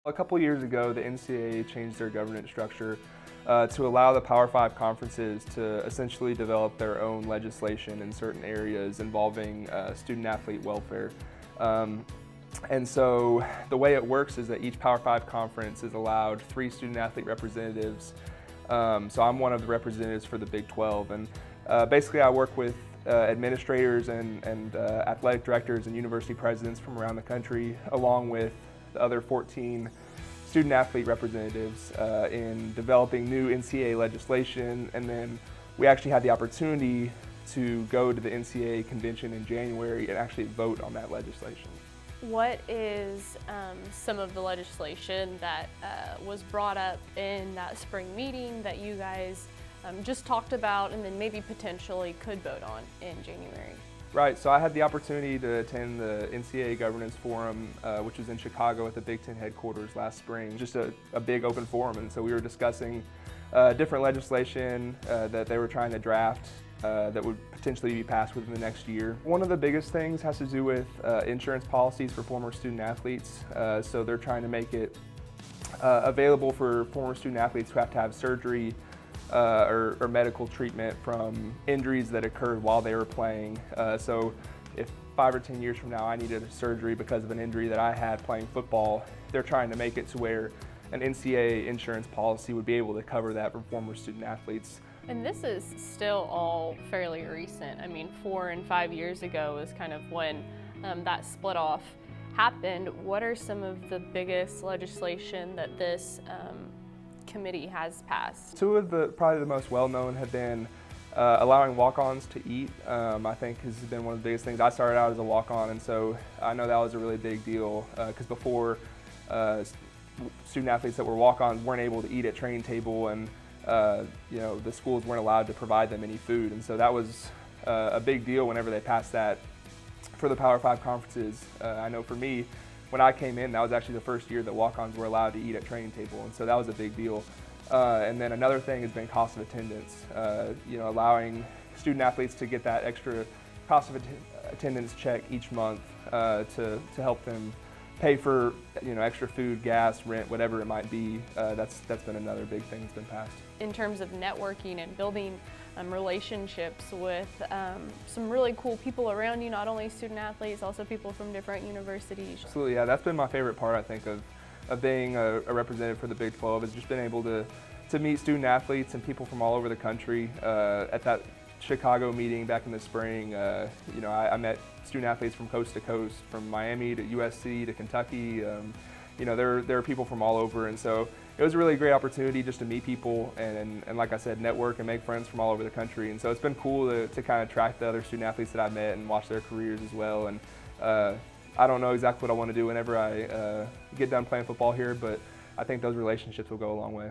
A couple years ago, the NCAA changed their governance structure to allow the Power 5 conferences to essentially develop their own legislation in certain areas involving student-athlete welfare. And so the way it works is that each Power 5 conference is allowed 3 student-athlete representatives. So I'm one of the representatives for the Big 12, and basically I work with administrators and athletic directors and university presidents from around the country, along with the other 14 student-athlete representatives in developing new NCAA legislation. And then we actually had the opportunity to go to the NCAA convention in January and actually vote on that legislation. What is some of the legislation that was brought up in that spring meeting that you guys just talked about and then maybe potentially could vote on in January? Right, so I had the opportunity to attend the NCAA Governance Forum, which was in Chicago at the Big Ten headquarters last spring. Just a big open forum, and so we were discussing different legislation that they were trying to draft that would potentially be passed within the next year. One of the biggest things has to do with insurance policies for former student athletes. So they're trying to make it available for former student athletes who have to have surgery or medical treatment from injuries that occurred while they were playing. So if 5 or 10 years from now I needed a surgery because of an injury that I had playing football, they're trying to make it to where an NCAA insurance policy would be able to cover that for former student athletes. And this is still all fairly recent. I mean, 4 and 5 years ago is kind of when that split off happened. What are some of the biggest legislation that this committee has passed? Two of the probably the most well-known have been allowing walk-ons to eat. I think has been one of the biggest things. I started out as a walk-on, and so I know that was a really big deal because before student athletes that were walk-ons weren't able to eat at training table, and you know, the schools weren't allowed to provide them any food, and so that was a big deal whenever they passed that for the Power 5 conferences. I know for me, when I came in, that was actually the first year that walk-ons were allowed to eat at training table, and so that was a big deal. And then another thing has been cost of attendance. You know, allowing student athletes to get that extra cost of attendance check each month to help them pay for, you know, extra food, gas, rent, whatever it might be. That's been another big thing that's been passed. In terms of networking and building relationships with some really cool people around you, not only student athletes, also people from different universities. Absolutely, yeah, that's been my favorite part, I think, of being a representative for the Big 12, is just being able to meet student athletes and people from all over the country. At that Chicago meeting back in the spring, you know, I met student athletes from coast to coast, from Miami to USC to Kentucky. You know, there are people from all over, and so it was a really great opportunity just to meet people and like I said, network and make friends from all over the country. And so it's been cool to kind of track the other student athletes that I met and watch their careers as well. And I don't know exactly what I want to do whenever I get done playing football here, but I think those relationships will go a long way.